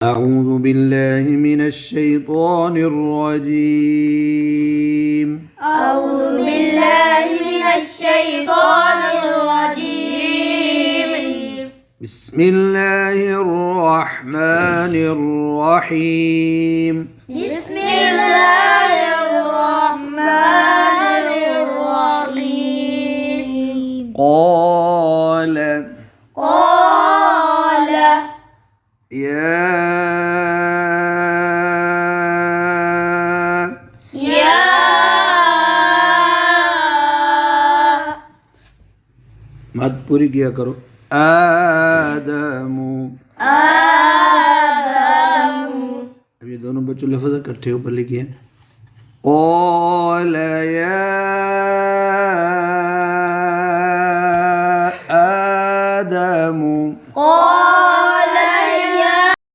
أعوذ بالله من الشيطان الرجيم. أعوذ بالله من الشيطان الرجيم. بسم الله الرحمن الرحيم. بسم الله الرحمن الرحيم. قال يا मत पूरी किया करो। आदमू अब ये दोनों बच्चों लफ्ज़ इकट्ठे ऊपर लिखिए। क़ाल या